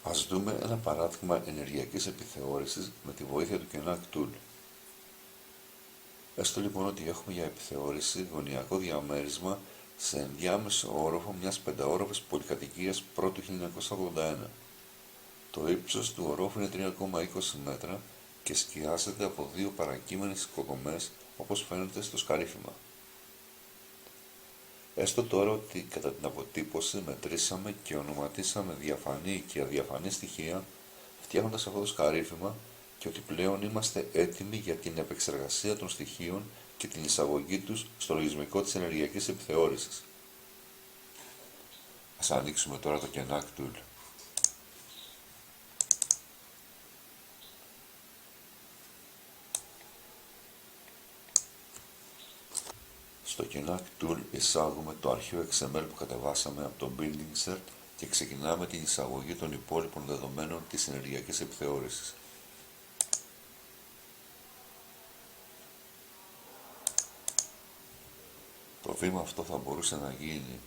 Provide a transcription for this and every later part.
Ας δούμε ένα παράδειγμα ενεργειακής επιθεώρησης με τη βοήθεια του KENAC Tool. Έστω λοιπόν ότι έχουμε για επιθεώρηση γωνιακό διαμέρισμα σε ενδιάμεσο όροφο μιας πενταόροφης πολυκατοικίας πρώτου 1981. Το ύψος του ορόφου είναι 3,20 μέτρα και σκιάζεται από δύο παρακείμενες οικοδομές όπως φαίνεται στο σκαρίφημα. Έστω τώρα ότι κατά την αποτύπωση μετρήσαμε και ονοματίσαμε διαφανή και αδιαφανή στοιχεία φτιάχνοντας αυτό το σκαρίφημα και ότι πλέον είμαστε έτοιμοι για την επεξεργασία των στοιχείων και την εισαγωγή τους στο λογισμικό της ενεργειακής επιθεώρησης. Ας ανοίξουμε τώρα το KENAC Tool. Στο KENAC Tool εισάγουμε το αρχείο XML που κατεβάσαμε από το BuildingCert και ξεκινάμε την εισαγωγή των υπόλοιπων δεδομένων της ενεργειακής επιθεώρησης. Το βήμα αυτό θα μπορούσε να γίνει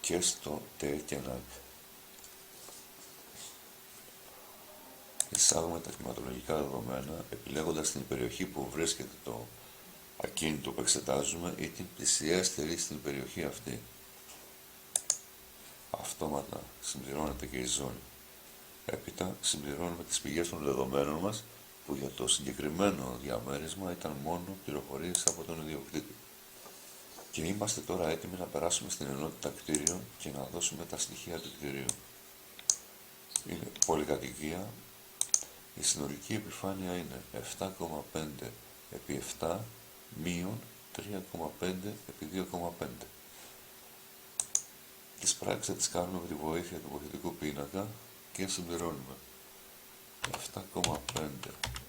και στο TKENAC. Εισάγουμε τα κλιματολογικά δεδομένα επιλέγοντας την περιοχή που βρίσκεται το ακίνητο που εξετάζουμε ή την πλησιέστερη στην περιοχή αυτή. Αυτόματα συμπληρώνεται και η ζώνη. Έπειτα συμπληρώνουμε τις πηγές των δεδομένων μας που για το συγκεκριμένο διαμέρισμα ήταν μόνο πληροφορίες από τον ιδιοκτήτη. Και είμαστε τώρα έτοιμοι να περάσουμε στην ενότητα κτίριο και να δώσουμε τα στοιχεία του κτιρίου. Είναι πολυκατοικία. Η συνολική επιφάνεια είναι 7,5 επί 7 μείον 3,5 επί 2,5. Τις πράξεις θα τις κάνουμε με τη βοήθεια του βοηθητικού πίνακα και συμπληρώνουμε 7,5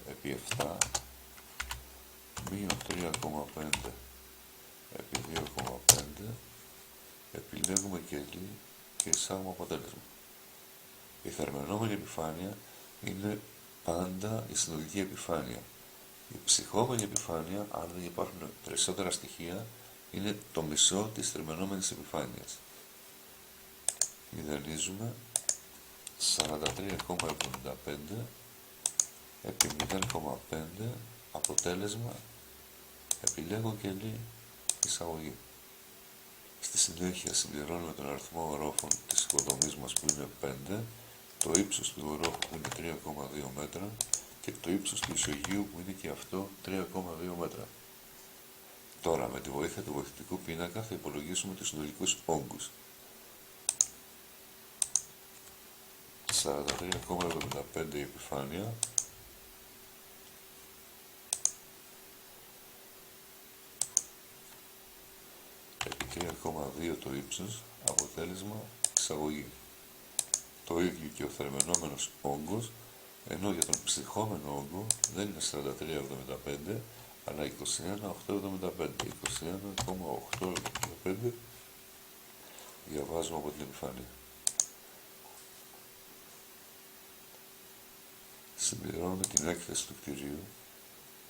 επί 7 μείον 3,5 επί 2,5. Επιλέγουμε κελί και εισάγουμε αποτέλεσμα. Η θερμαινόμενη επιφάνεια είναι πάντα η συνολική επιφάνεια. Η ψυχόμενη επιφάνεια, αν δεν υπάρχουν περισσότερα στοιχεία, είναι το μισό της θερμαινόμενης επιφάνειας. Μηδενίζουμε 43,75 επί 0,5. Αποτέλεσμα, επιλέγω κελί, εισαγωγή. Στη συνέχεια συμπληρώνουμε τον αριθμό ορόφων της οικοδομής μας που είναι 5, το ύψος του ορόφου που είναι 3,2 μέτρα και το ύψος του ισογείου που είναι και αυτό 3,2 μέτρα. Τώρα με τη βοήθεια του βοηθητικού πίνακα θα υπολογίσουμε τους συνολικούς όγκους. 43,75 η επιφάνεια επί 3,2 το ύψος, αποτέλεσμα εισαγωγή. Το ίδιο και ο θερμαινόμενος όγκος, ενώ για τον ψυχόμενο όγκο δεν είναι 43,75 αλλά 21,875. 21,875 διαβάζουμε από την επιφάνεια. Συμπληρώνουμε την έκθεση του κτηρίου.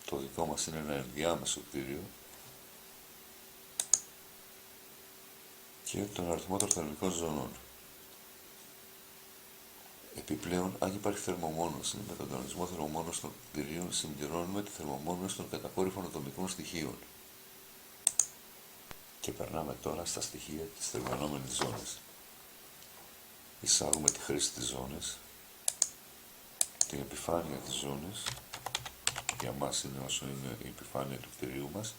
Το δικό μας είναι ένα ενδιάμεσο κτίριο και τον αριθμό των θερμικών ζωνών. Επιπλέον, αν υπάρχει θερμομόνωση, με τον κανονισμό θερμομόνωσης των κτηρίων συμπληρώνουμε τη θερμομόνωση των κατακόρυφων ατομικών στοιχείων. Και περνάμε τώρα στα στοιχεία της θερμαινόμενης ζώνης. Εισάγουμε τη χρήση της ζώνης, την επιφάνεια της ζώνης, για μας είναι όσο είναι η επιφάνεια του κτηρίου μας,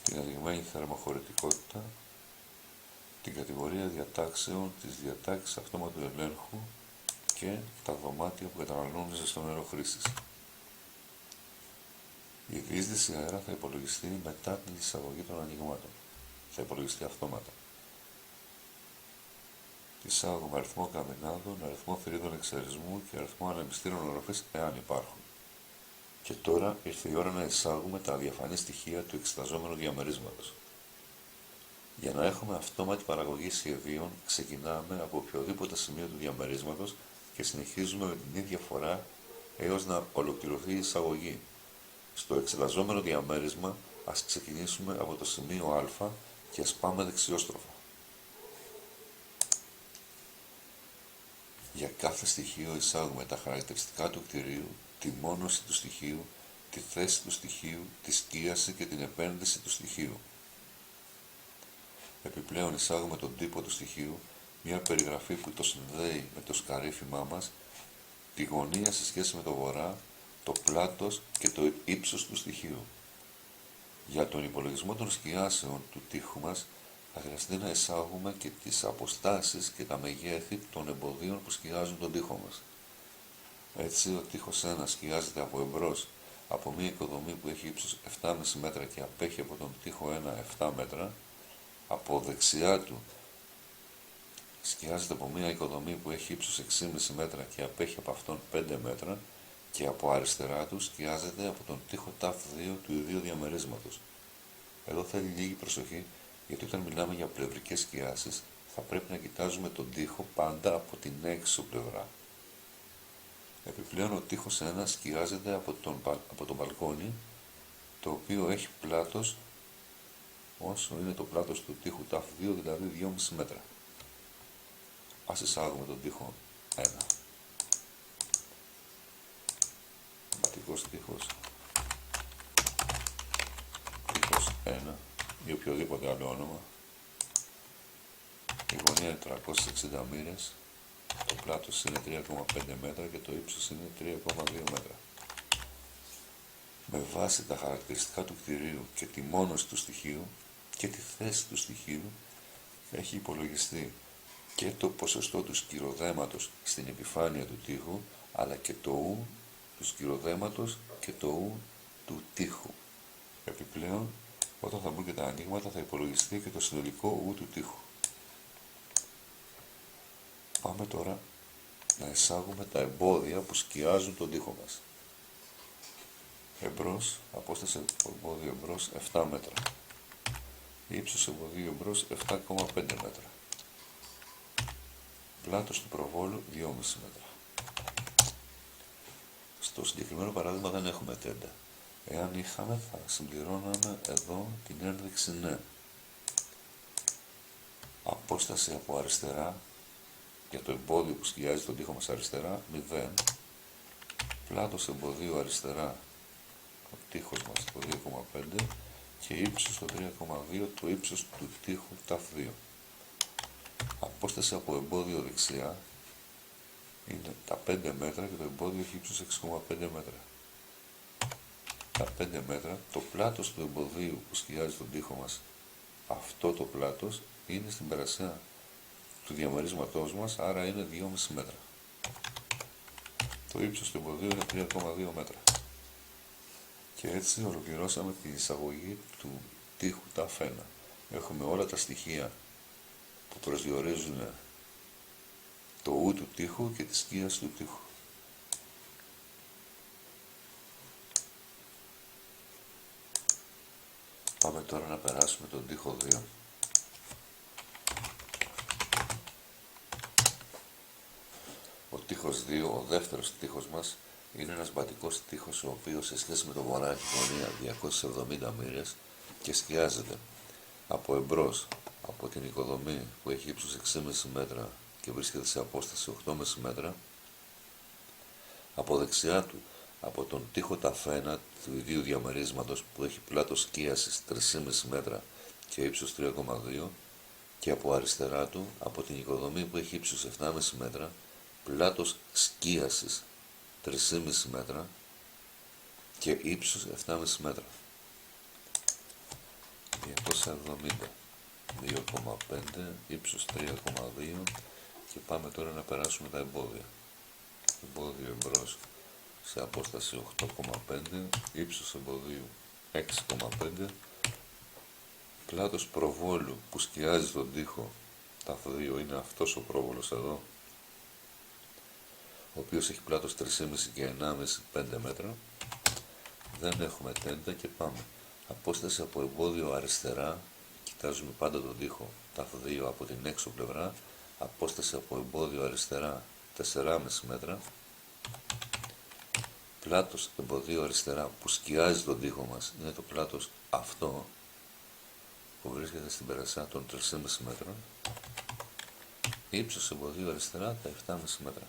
την αδειγμένη θερμοχωρητικότητα, την κατηγορία διατάξεων, τις διατάξεις αυτόματου ελέγχου και τα δωμάτια που καταναλώνουν ζεστό νερό χρήσης. Η διείσδυση αέρα θα υπολογιστεί μετά την εισαγωγή των ανοιγμάτων. Θα υπολογιστεί αυτόματα. Εισάγουμε αριθμό καμινάδων, αριθμό θηρίδων εξαιρεσμού και αριθμό ανεμιστήρων οροφής εάν υπάρχουν. Και τώρα ήρθε η ώρα να εισάγουμε τα αδιαφανή στοιχεία του εξεταζόμενου διαμερίσματος. Για να έχουμε αυτόματη παραγωγή σχεδίων, ξεκινάμε από οποιοδήποτε σημείο του διαμερίσματος και συνεχίζουμε με την ίδια φορά έως να ολοκληρωθεί η εισαγωγή. Στο εξεταζόμενο διαμέρισμα ας ξεκινήσουμε από το σημείο Α και ας πάμε δεξιόστροφα. Για κάθε στοιχείο εισάγουμε τα χαρακτηριστικά του κτηρίου, τη μόνωση του στοιχείου, τη θέση του στοιχείου, τη σκίαση και την επένδυση του στοιχείου. Επιπλέον εισάγουμε τον τύπο του στοιχείου, μια περιγραφή που το συνδέει με το σκαρίφημά μας, τη γωνία σε σχέση με το βορρά, το πλάτος και το ύψος του στοιχείου. Για τον υπολογισμό των σκιάσεων του τοίχου μας θα χρειαστεί να εισάγουμε και τις αποστάσεις και τα μεγέθη των εμποδίων που σκιάζουν τον τοίχο μας. Έτσι, ο τοίχος 1 σκιάζεται από εμπρός από μια οικοδομή που έχει ύψος 7,5 μέτρα και απέχει από τον τοίχο 1 7 μέτρα. Από δεξιά του σκιάζεται από μια οικοδομή που έχει ύψος 6,5 μέτρα και απέχει από αυτόν 5 μέτρα και από αριστερά του σκιάζεται από τον τοίχο ΤΑΦ2 του ιδίου διαμερίσματος. Εδώ θέλει λίγη προσοχή, γιατί όταν μιλάμε για πλευρικές σκιάσεις θα πρέπει να κοιτάζουμε τον τοίχο πάντα από την έξω πλευρά. Επιπλέον ο τοίχος 1 σκιάζεται από το μπαλκόνι, το οποίο έχει πλάτος όσο είναι το πλάτος του τοίχου ΤΑΦ2, δηλαδή 2,5 μέτρα. Ας εισάγουμε τον τοίχο 1. Βατικός τοίχος 1 ή οποιοδήποτε άλλο όνομα. Η γωνία είναι 360 μοίρες, το πλάτος είναι 3,5 μέτρα και το ύψος είναι 3,2 μέτρα. Με βάση τα χαρακτηριστικά του κτηρίου και τη μόνωση του στοιχείου και τη θέση του στοιχείου έχει υπολογιστεί και το ποσοστό του σκυροδέματος στην επιφάνεια του τοίχου, αλλά και το ου του σκυροδέματος και το ου του τοίχου. Επιπλέον, όταν θα μπουν και τα ανοίγματα θα υπολογιστεί και το συνολικό ου του τοίχου. Πάμε τώρα να εισάγουμε τα εμπόδια που σκιάζουν τον τοίχο μας. Εμπρός, απόσταση εμπόδιο εμπρός 7 μέτρα. Ύψος εμποδίου εμπρός 7,5 μέτρα. Πλάτος του προβόλου 2,5 μέτρα. Στο συγκεκριμένο παράδειγμα δεν έχουμε τέντα. Εάν είχαμε θα συμπληρώναμε εδώ την ένδειξη ναι. Απόσταση από αριστερά για το εμπόδιο που σκιάζει τον τοίχο μας αριστερά 0. Πλάτος εμποδίου αριστερά ο τοίχος μας το 2,5 και ύψος το 3,2 το ύψος του τοίχου ΤΑΦ2. Απόσταση από εμπόδιο δεξιά είναι τα 5 μέτρα και το εμπόδιο έχει ύψος 6,5 μέτρα. Τα 5 μέτρα, το πλάτος του εμποδίου που σκιάζει τον τοίχο μας, αυτό το πλάτος είναι στην περασιά του διαμερίσματός μας, άρα είναι 2,5 μέτρα. Το ύψος του εμποδίου είναι 3,2 μέτρα. Και έτσι ολοκληρώσαμε την εισαγωγή του τοίχου ΤΑΦ1. Έχουμε όλα τα στοιχεία που προσδιορίζουν το ου του τοίχου και τη σκίαση του τοίχου. Πάμε τώρα να περάσουμε τον τοίχο 2. Ο τοίχος 2, ο δεύτερος τοίχος μας, είναι ένας βατικός τοίχος ο οποίος σε σχέση με το βορρά έχει γωνία 270 μοίρες και σκιάζεται από εμπρός από την οικοδομή που έχει ύψος 6,5 μέτρα και βρίσκεται σε απόσταση 8,5 μέτρα, από δεξιά του από τον τοίχο ΤΑΦ1 του ιδίου διαμερίσματος που έχει πλάτος σκίασης 3,5 μέτρα και ύψος 3,2 και από αριστερά του από την οικοδομή που έχει ύψος 7,5 μέτρα, πλάτος σκίασης 3,5 μέτρα και ύψος 7,5 μέτρα. 270, 2,5, ύψος 3,2 και πάμε τώρα να περάσουμε τα εμπόδια. Εμπόδιο εμπρός σε απόσταση 8,5, ύψος εμποδίου 6,5, πλάτος προβόλου που σκιάζει τον τοίχο, τα 2 είναι αυτός ο πρόβολος εδώ, ο οποίος έχει πλάτος 3,5 και 1,5, 5 μέτρα. Δεν έχουμε τέντα και πάμε. Απόσταση από εμπόδιο αριστερά, κοιτάζουμε πάντα τον τοίχο, τα 2 από την έξω πλευρά. Απόσταση από εμπόδιο αριστερά 4,5 μέτρα. Πλάτος εμποδίου αριστερά που σκιάζει τον τοίχο μας είναι το πλάτος αυτό που βρίσκεται στην περασιά των 3,5 μέτρων. Ύψος εμποδίου αριστερά τα 7,5 μέτρα.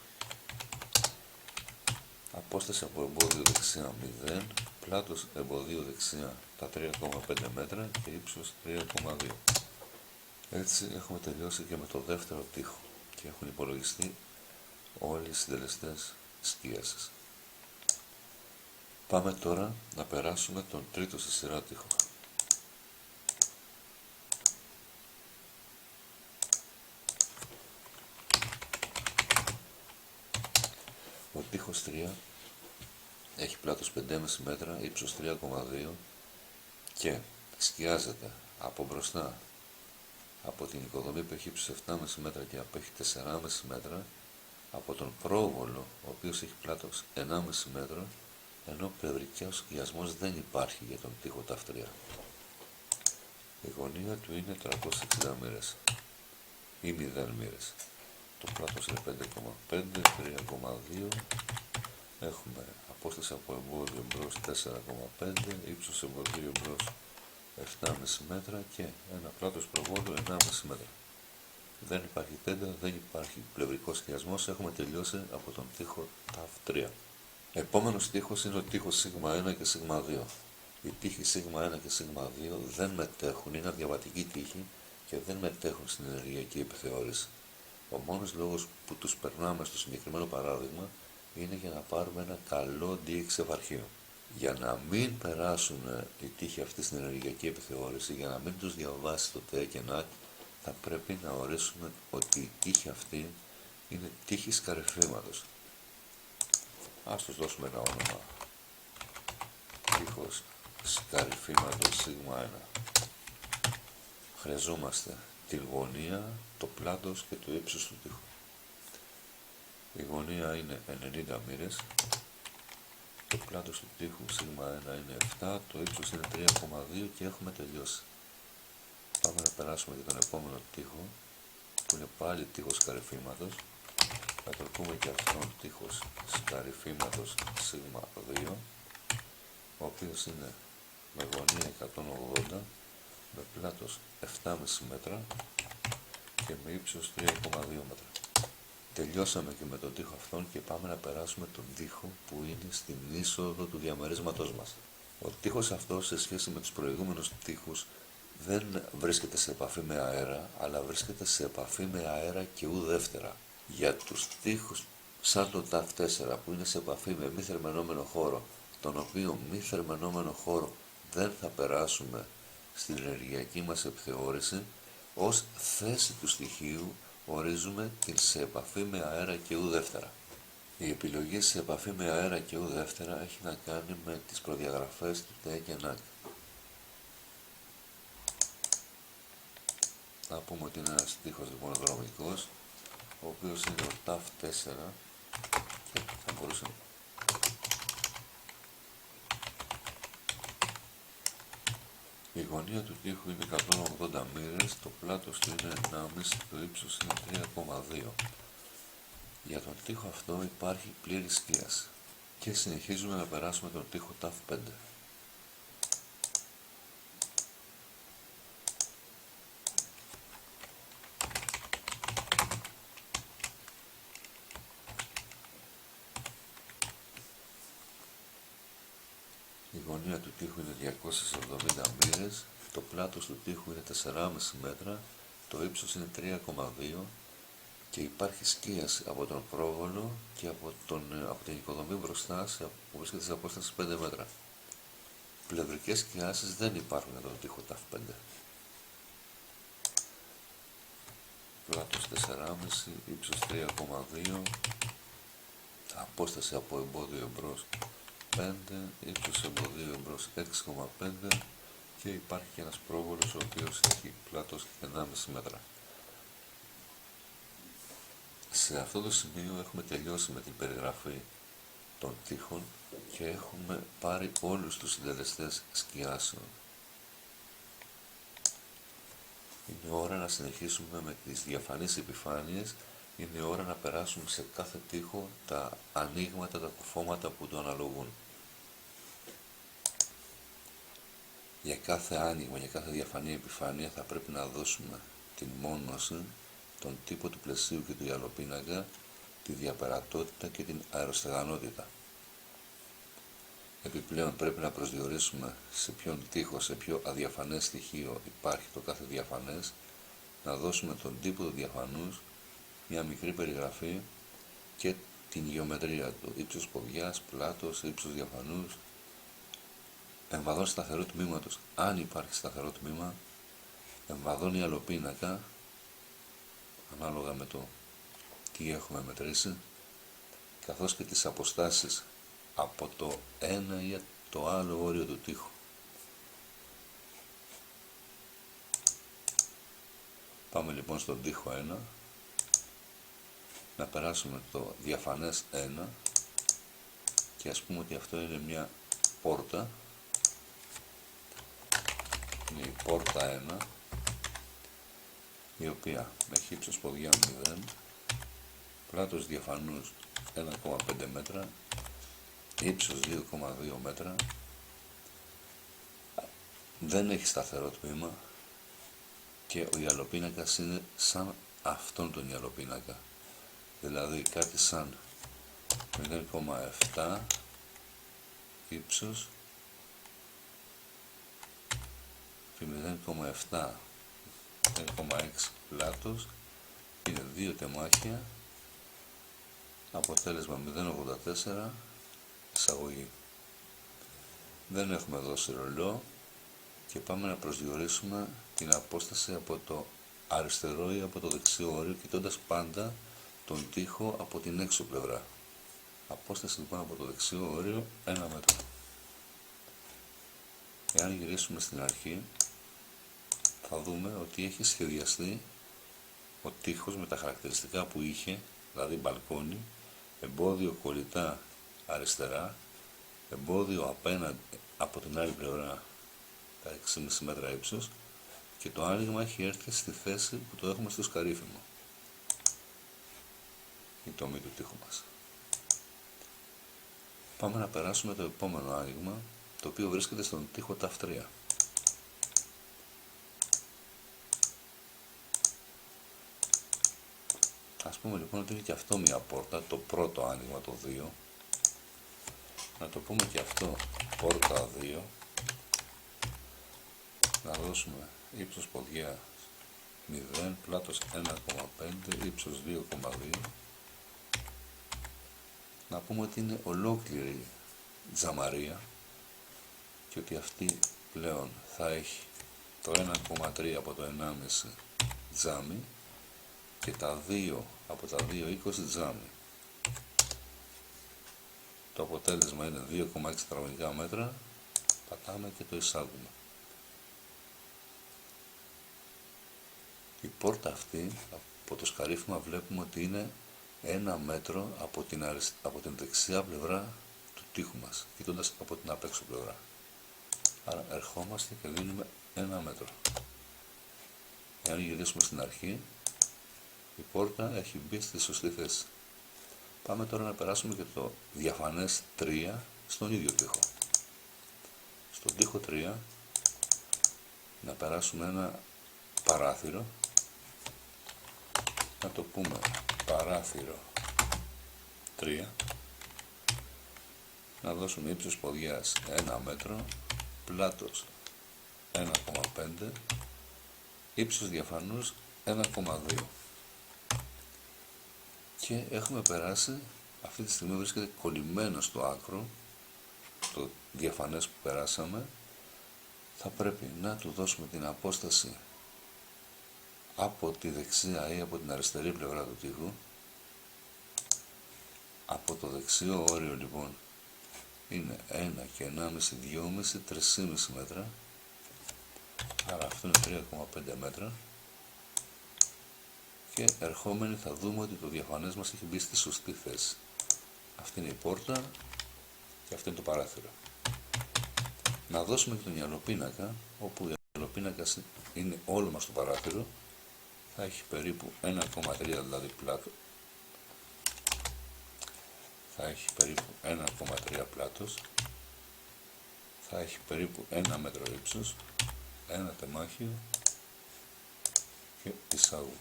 Απόσταση από εμπόδιο δεξιά 0, πλάτος εμποδίου δεξιά τα 3,5 μέτρα και ύψος 3,2. Έτσι έχουμε τελειώσει και με το δεύτερο τοίχο και έχουν υπολογιστεί όλοι οι συντελεστές σκίασης. Πάμε τώρα να περάσουμε τον τρίτο στη σειρά τοίχο. Ο τοίχος 3 έχει πλάτος 5,5 μέτρα, ύψος 3,2 και σκιάζεται από μπροστά από την οικοδομή που έχει ύψος 7,5 μέτρα και απέχει 4,5 μέτρα, από τον πρόβολο ο οποίος έχει πλάτος 1,5 μέτρο, ενώ πλευρικός σκιασμός δεν υπάρχει για τον τοίχο ταφ3. Η γωνία του είναι 360 μοίρες ή 0 μοίρες. Το πλάτος είναι 5,5, 3,2. Έχουμε απόσταση από εμπόδιο μπρος 4,5, ύψος εμποδίου μπρος 7,5 μέτρα και ένα πλάτος προβόλου 1,5 μέτρα. Δεν υπάρχει τέντα, δεν υπάρχει πλευρικός σκιασμός, έχουμε τελειώσει από τον τοίχο ταφ3. Επόμενος τοίχος είναι ο τοίχος σ1 και σ2. Οι τοίχοι σ1 και σ2 δεν μετέχουν, είναι αδιαβατική τοίχη και δεν μετέχουν στην ενεργειακή επιθεώρηση. Ο μόνος λόγος που τους περνάμε στο συγκεκριμένο παράδειγμα είναι για να πάρουμε ένα καλό DXF αρχείο. Για να μην περάσουν οι τοίχοι αυτοί στην ενεργειακή επιθεώρηση, για να μην τους διαβάσει το ΤΕ και ΝΑΚ, θα πρέπει να ορίσουμε ότι η τύχη αυτή είναι τύχη σκαρυφήματος. Ας τους δώσουμε ένα όνομα. Τύχος σκαρυφήματος σ1. Χρειαζόμαστε τη γωνία, το πλάτος και το ύψος του τοίχου. Η γωνία είναι 90 μοίρες, το πλάτος του τοίχου σ1 είναι 7, το ύψος είναι 3,2 και έχουμε τελειώσει. Πάμε να περάσουμε για τον επόμενο τοίχο, που είναι πάλι τοίχος σκαρυφήματος. Θα το πούμε και αυτόν τοίχος σκαρυφήματος σ2, ο οποίος είναι με γωνία 180, με πλάτος 7,5 μέτρα και με ύψος 3,2 μέτρα. Τελειώσαμε και με τον τοίχο αυτόν και πάμε να περάσουμε τον τοίχο που είναι στην είσοδο του διαμερίσματός μας. Ο τοίχος αυτός σε σχέση με τους προηγούμενους τοίχους δεν βρίσκεται σε επαφή με αέρα, αλλά βρίσκεται σε επαφή με αέρα και ουδεύτερα. Για τους τοίχους σαν το ταφ4 που είναι σε επαφή με μη θερμαινόμενο χώρο, τον οποίο μη θερμαινόμενο χώρο δεν θα περάσουμε στην ενεργειακή μας επιθεώρηση, ως θέση του στοιχείου ορίζουμε την σε επαφή με αέρα και ουδεύτερα. Η επιλογή σε επαφή με αέρα και ουδεύτερα έχει να κάνει με τις προδιαγραφές του ΤΕ και ΝΑΚ. Να πούμε ότι είναι ένας τοίχος λοιπόν δρομικός, ο οποίος είναι ο ταφ4 και θα μπορούσε η γωνία του τοίχου είναι 180 μοίρες, το πλάτος του είναι 1,5, το ύψος είναι 3,2. Για τον τοίχο αυτό υπάρχει πλήρη σκίαση και συνεχίζουμε να περάσουμε τον τοίχο ταφ5. Η γωνία του τοίχου είναι 270 μοίρες, το πλάτος του τοίχου είναι 4,5 μέτρα, το ύψος είναι 3,2 και υπάρχει σκίαση από τον πρόβολο και από την οικοδομή μπροστά που βρίσκεται σε απόσταση 5 μέτρα. Πλευρικές σκιάσεις δεν υπάρχουν για τον τοίχο ταφ5. Πλάτος 4,5, ύψος 3,2, απόσταση από εμπόδιο εμπρός 5, ύψος εμποδίου εμπρός 6,5 και υπάρχει και ένας πρόβολος ο οποίος έχει πλάτος 1,5 μέτρα. Σε αυτό το σημείο έχουμε τελειώσει με την περιγραφή των τοίχων και έχουμε πάρει όλους τους συντελεστές σκιάσεων. Είναι ώρα να συνεχίσουμε με τις διαφανείς επιφάνειες, είναι ώρα να περάσουμε σε κάθε τοίχο τα ανοίγματα, τα κουφώματα που το αναλογούν. Για κάθε άνοιγμα, για κάθε διαφανή επιφάνεια θα πρέπει να δώσουμε την μόνωση τον τύπο του πλαισίου και του γυαλοπίνακα, τη διαπερατότητα και την αεροστεγανότητα. Επιπλέον πρέπει να προσδιορίσουμε σε ποιον τοίχο, σε ποιο αδιαφανές στοιχείο υπάρχει το κάθε διαφανές, να δώσουμε τον τύπο του διαφανούς, μια μικρή περιγραφή και την γεωμετρία του, ύψος ποδιάς, πλάτος, ύψος διαφανούς, εμβαδόν σταθερό τμήματος, αν υπάρχει σταθερό τμήμα, εμβαδόν γυαλοπίνακα, ανάλογα με το τι έχουμε μετρήσει, καθώς και τις αποστάσεις από το ένα ή το άλλο όριο του τοίχου. Πάμε λοιπόν στον τοίχο 1, να περάσουμε το διαφανές 1 και ας πούμε ότι αυτό είναι μια πόρτα, είναι η πόρτα 1, η οποία έχει ύψος ποδιά 0, πλάτος διαφανούς 1,5 μέτρα, ύψος 2,2 μέτρα, δεν έχει σταθερό τμήμα και ο γυαλοπίνακας είναι σαν αυτόν τον γυαλοπίνακα, δηλαδή κάτι σαν 0,7 ύψος και 0,7 0,6 πλάτος, είναι 2 τεμάχια, αποτέλεσμα 0,84 εισαγωγή. Δεν έχουμε δώσει ρολό και πάμε να προσδιορίσουμε την απόσταση από το αριστερό ή από το δεξιό όριο, κοιτώντας πάντα τον τοίχο από την έξω πλευρά. Απόσταση λοιπόν από το δεξιό όριο 1 μέτρο. Εάν γυρίσουμε στην αρχή, θα δούμε ότι έχει σχεδιαστεί ο τοίχος με τα χαρακτηριστικά που είχε, δηλαδή μπαλκόνι, εμπόδιο κολλητά αριστερά, εμπόδιο απέναντι από την άλλη πλευρά τα 6,5 μέτρα ύψος και το άνοιγμα έχει έρθει στη θέση που το έχουμε στο σκαρίφημο, η τομή του τοίχου μας. Πάμε να περάσουμε το επόμενο άνοιγμα, το οποίο βρίσκεται στον τοίχο ταφ3. Ας πούμε λοιπόν ότι είναι και αυτό μια πόρτα, το πρώτο άνοιγμα, το 2. Να το πούμε και αυτό πόρτα 2. Να δώσουμε ύψος ποδιά 0, πλάτος 1,5, ύψος 2,2. Να πούμε ότι είναι ολόκληρη τζαμαρία και ότι αυτή πλέον θα έχει το 1,3 από το 1,5 τζάμι και τα 2 από τα 2,20 τζάμι. Το αποτέλεσμα είναι 2,6 τετραγωνικά μέτρα, πατάμε και το εισάγουμε. Η πόρτα αυτή, από το σκαρίφημα βλέπουμε ότι είναι 1 μέτρο από την δεξιά πλευρά του τοίχου μας, κοιτώντας από την απ' έξω πλευρά. Άρα ερχόμαστε και δίνουμε 1 μέτρο. Εάν γυρίσουμε στην αρχή, η πόρτα έχει μπει στη σωστή θέση. Πάμε τώρα να περάσουμε και το διαφανές 3 στον ίδιο τοίχο. Στον τοίχο 3 να περάσουμε ένα παράθυρο, να το πούμε παράθυρο 3, να δώσουμε ύψος ποδιάς 1 μέτρο, πλάτος 1,5, ύψος διαφανούς 1,2. Και έχουμε περάσει, αυτή τη στιγμή βρίσκεται κολλημένο στο άκρο, το διαφανές που περάσαμε, θα πρέπει να του δώσουμε την απόσταση από τη δεξιά ή από την αριστερή πλευρά του τοίχου. Από το δεξιό όριο λοιπόν είναι 1 και 1,5, 2,5, 3,5 μέτρα, άρα αυτό είναι 3,5 μέτρα. Και ερχόμενοι θα δούμε ότι το διαφανές μας έχει μπει στη σωστή θέση. Αυτή είναι η πόρτα και αυτό είναι το παράθυρο. Να δώσουμε και τον γυαλοπίνακα, όπου ο γυαλοπίνακας είναι όλο μας το παράθυρο, θα έχει περίπου 1,3 δηλαδή πλάτο, θα έχει περίπου 1,3 πλάτος, θα έχει περίπου 1 μέτρο ύψος, 1 τεμάχιο και εισάγουμε.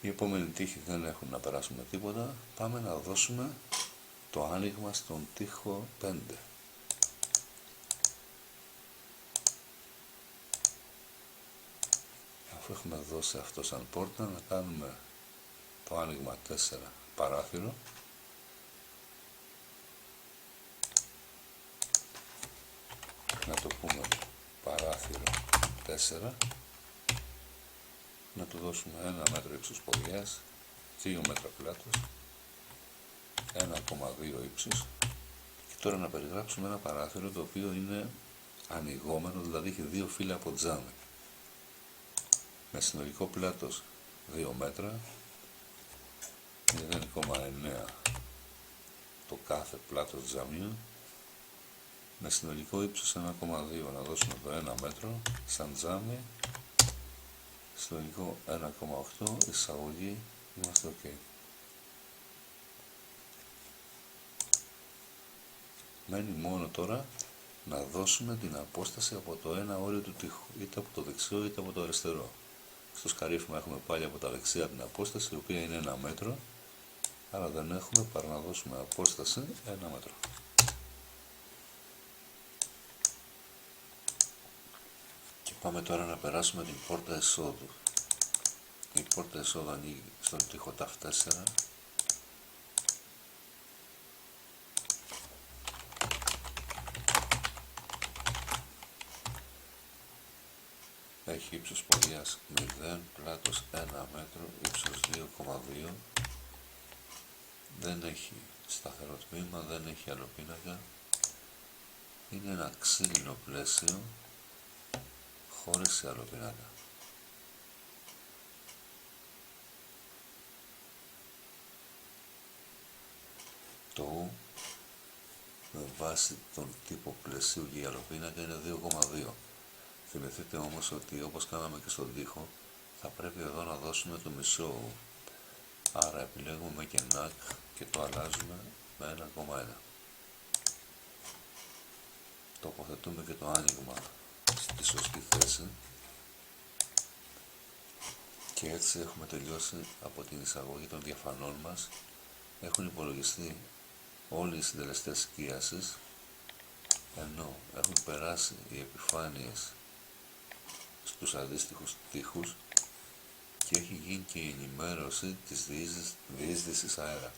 Η επόμενη τύχη δεν έχουν να περάσουμε τίποτα. Πάμε να δώσουμε το άνοιγμα στον τοίχο 5. Αφού έχουμε δώσει αυτό σαν πόρτα, να κάνουμε το άνοιγμα 4 παράθυρο. Να το πούμε παράθυρο 4. Να του δώσουμε 1 μέτρο ύψους ποδιάς, 2 μέτρα πλάτος, 1,2 ύψους, και τώρα να περιγράψουμε ένα παράθυρο το οποίο είναι ανοιγόμενο, δηλαδή έχει 2 φύλλα από τζάμι, με συνολικό πλάτος 2 μέτρα, 0,9 το κάθε πλάτος τζαμιού, με συνολικό ύψος 1,2. Να δώσουμε το 1 μέτρο σαν τζάμι, συνολικό 1,8, εισαγωγή, είμαστε ok. Μένει μόνο τώρα να δώσουμε την απόσταση από το ένα όριο του τοίχου, είτε από το δεξιό είτε από το αριστερό. Στο σκαρίφημα έχουμε πάλι από τα δεξιά την απόσταση, η οποία είναι 1 μέτρο, άρα δεν έχουμε παρά να δώσουμε απόσταση 1 μέτρο. Και πάμε τώρα να περάσουμε την πόρτα εσόδου. Η πόρτα εσόδου ανοίγει στον τοίχο ταφ 4. Έχει ύψος ποδιάς 0, πλάτος 1 μέτρο, ύψος 2,2. Δεν έχει σταθερό τμήμα, δεν έχει άλλο πίνακα. Είναι ένα ξύλινο πλαίσιο χωρίς άλλο πίνακα. Το U με βάση τον τύπο πλαισίου για γυαλοπίνακα είναι 2,2. Θυμηθείτε όμως ότι όπως κάναμε και στον τοίχο, θα πρέπει εδώ να δώσουμε το μισό U. Άρα επιλέγουμε με κενάκ και το αλλάζουμε με 1,1. Τοποθετούμε και το άνοιγμα στη σωστή θέση. Και έτσι έχουμε τελειώσει από την εισαγωγή των διαφανών μας. Έχουν υπολογιστεί όλοι οι συντελεστές σκίασης, ενώ έχουν περάσει οι επιφάνειες στους αντίστοιχους τοίχους και έχει γίνει και η ενημέρωση της διείσδυσης αέρα.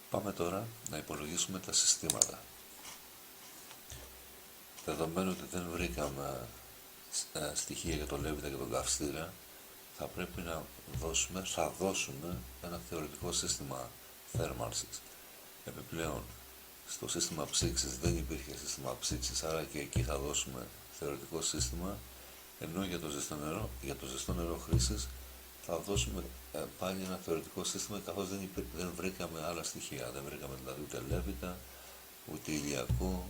Πάμε τώρα να υπολογίσουμε τα συστήματα. Δεδομένου ότι δεν βρήκαμε στοιχεία για το λέβητα και τον καυστήρα, θα δώσουμε ένα θεωρητικό σύστημα θέρμανσης. Επιπλέον, στο σύστημα ψήξης δεν υπήρχε σύστημα ψήξης, άρα και εκεί θα δώσουμε θεωρητικό σύστημα, ενώ για το ζεστό νερό χρήσης θα δώσουμε πάλι ένα θεωρητικό σύστημα, καθώς δεν βρήκαμε άλλα στοιχεία. Δεν βρήκαμε δηλαδή ούτε λέβητα, ούτε ηλιακό,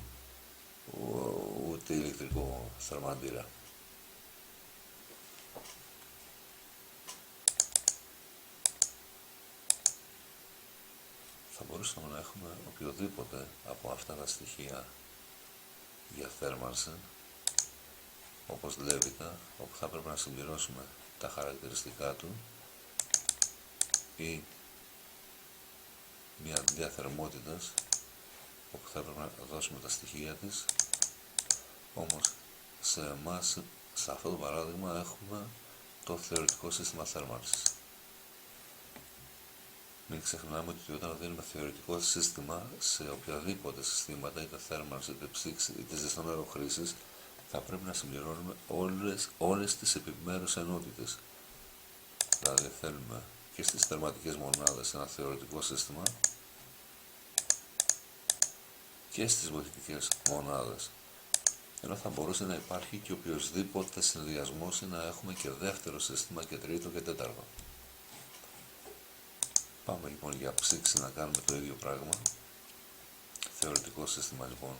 ούτε ηλεκτρικό θερμαντήρα. Θα μπορούσαμε να έχουμε οποιοδήποτε από αυτά τα στοιχεία για θέρμανση, όπως λέβητα, όπου θα πρέπει να συμπληρώσουμε τα χαρακτηριστικά του, ή μια αντλία θερμότητας, όπου θα πρέπει να δώσουμε τα στοιχεία της. Όμως σε αυτό το παράδειγμα έχουμε το θεωρητικό σύστημα θέρμανσης. Μην ξεχνάμε ότι όταν δίνουμε θεωρητικό σύστημα σε οποιαδήποτε συστήματα, είτε θέρμανση, είτε ψήξη, είτε ζεστό νερό χρήσης, θα πρέπει να συμπληρώνουμε όλες τις επιμέρους ενότητες. Δηλαδή θέλουμε και στις θερματικές μονάδες ένα θεωρητικό σύστημα και στις βοηθητικές μονάδες. Ενώ θα μπορούσε να υπάρχει και οποιοσδήποτε συνδυασμός ή να έχουμε και δεύτερο σύστημα και τρίτο και τέταρτο. Πάμε λοιπόν για ψήξη να κάνουμε το ίδιο πράγμα. Θεωρητικό σύστημα λοιπόν.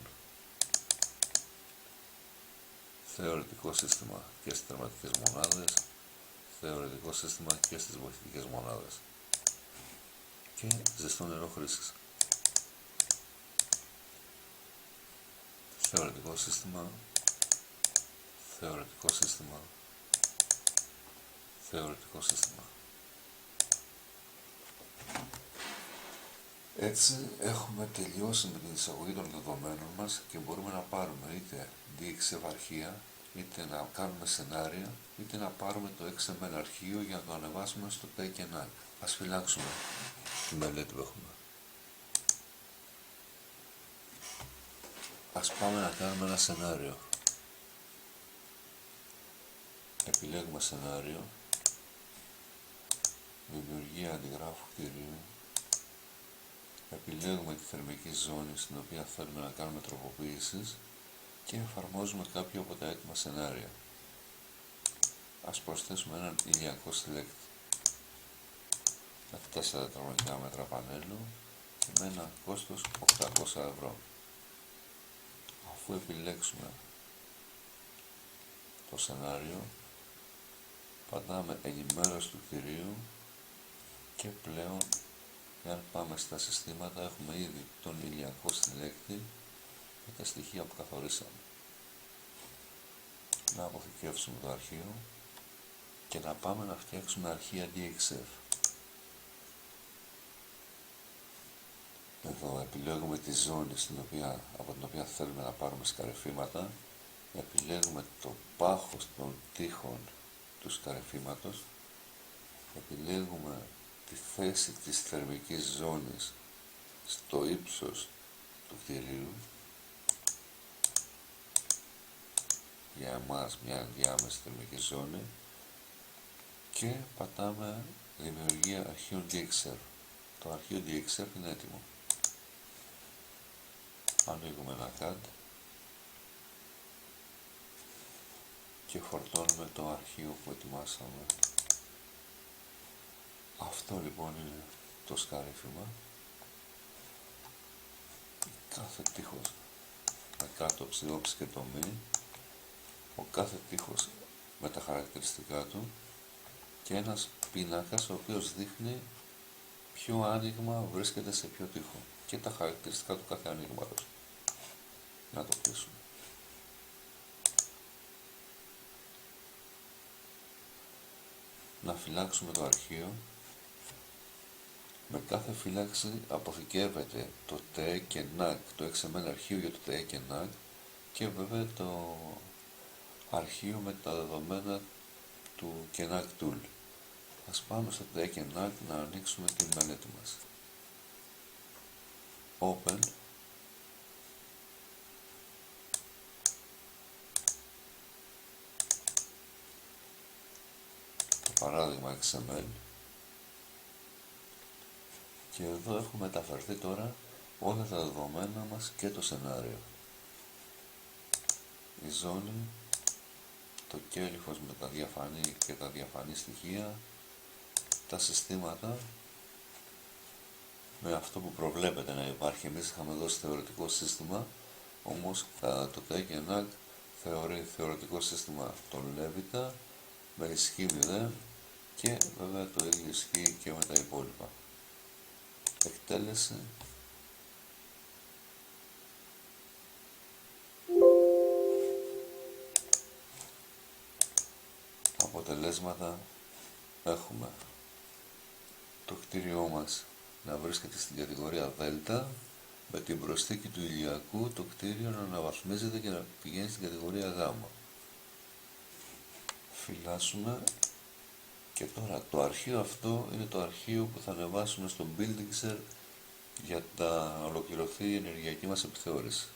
Θεωρητικό σύστημα και στις θερματικές μονάδες. Θεωρητικό σύστημα και στις βοηθητικές μονάδες. Και ζεστό νερό χρήσης. Θεωρητικό σύστημα. Θεωρητικό σύστημα. θεωρητικό σύστημα. Έτσι έχουμε τελειώσει με την εισαγωγή των δεδομένων μας και μπορούμε να πάρουμε είτε DXF αρχεία, είτε να κάνουμε σενάρια, είτε να πάρουμε το XML αρχείο για να το ανεβάσουμε στο TakeNAC. Ας φυλάξουμε τη μελέτη που έχουμε. Ας πάμε να κάνουμε ένα σενάριο. Επιλέγουμε σενάριο, δημιουργία αντιγράφου κτηρίου, επιλέγουμε τη θερμική ζώνη στην οποία θέλουμε να κάνουμε τροποποιήσεις και εφαρμόζουμε κάποιο από τα έτοιμα σενάρια. Ας προσθέσουμε έναν ηλιακό συλλέκτη με 4 τετραγωνικά μέτρα πανέλου και με ένα κόστος 800 ευρώ. Αφού επιλέξουμε το σενάριο, πατάμε ενημέρωση του κτηρίου και πλέον, εάν πάμε στα συστήματα, έχουμε ήδη τον ηλιακό συλλέκτη με τα στοιχεία που καθορίσαμε. Να αποθηκεύσουμε το αρχείο και να πάμε να φτιάξουμε αρχεία DXF. Εδώ επιλέγουμε τη ζώνη από την οποία θέλουμε να πάρουμε σκαρεφήματα, επιλέγουμε το πάχος των τοίχων του σκαρεφήματος, επιλέγουμε τη θέση της θερμικής ζώνης στο ύψος του κτηρίου, για εμάς μια διάμεση θερμική ζώνη, και πατάμε δημιουργία αρχείων DXF. Το αρχείο DXF είναι έτοιμο. Ανοίγουμε ένα CAD και φορτώνουμε το αρχείο που ετοιμάσαμε. Αυτό λοιπόν είναι το σκαρέφημα. Κάθε τείχος με κάτωψη, όψη και τομή, ο κάθε τείχος με τα χαρακτηριστικά του και ένας πίνακας ο οποίος δείχνει ποιο άνοιγμα βρίσκεται σε ποιο τείχο και τα χαρακτηριστικά του κάθε ανοίγματος. Να το κλείσουμε. Να φυλάξουμε το αρχείο. Με κάθε φύλαξη αποθηκεύεται το TE και NAC, το XML αρχείο για το TE και NAC, και βέβαια το αρχείο με τα δεδομένα του KNAC Tool. Ας πάμε στο TE και NAC να ανοίξουμε τη μελέτη μας. Open. Το παράδειγμα XML. Και εδώ έχουν μεταφερθεί τώρα όλα τα δεδομένα μας και το σενάριο. Η ζώνη, το κέλυφος με τα διαφανή και τα διαφανή στοιχεία, τα συστήματα με αυτό που προβλέπεται να υπάρχει. Εμείς είχαμε δώσει θεωρητικό σύστημα, όμως το TakeNAC θεωρεί θεωρητικό σύστημα τον Levita με ισχύ 0 και βέβαια το ίδιο ισχύει και με τα υπόλοιπα. Εκτέλεση. Αποτελέσματα έχουμε το κτίριό μας να βρίσκεται στην κατηγορία Δ, με την προσθήκη του ηλιακού το κτίριο να αναβαθμίζεται και να πηγαίνει στην κατηγορία Γ. Φυλάσσουμε. Και τώρα το αρχείο αυτό είναι το αρχείο που θα ανεβάσουμε στο Buildingser για να ολοκληρωθεί η ενεργειακή μας επιθεώρηση.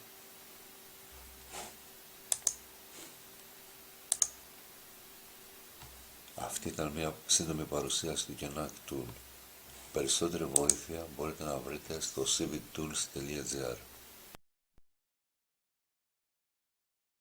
Αυτή ήταν μια σύντομη παρουσίαση του KNAC Tool. Περισσότερη βοήθεια μπορείτε να βρείτε στο cvtools.gr.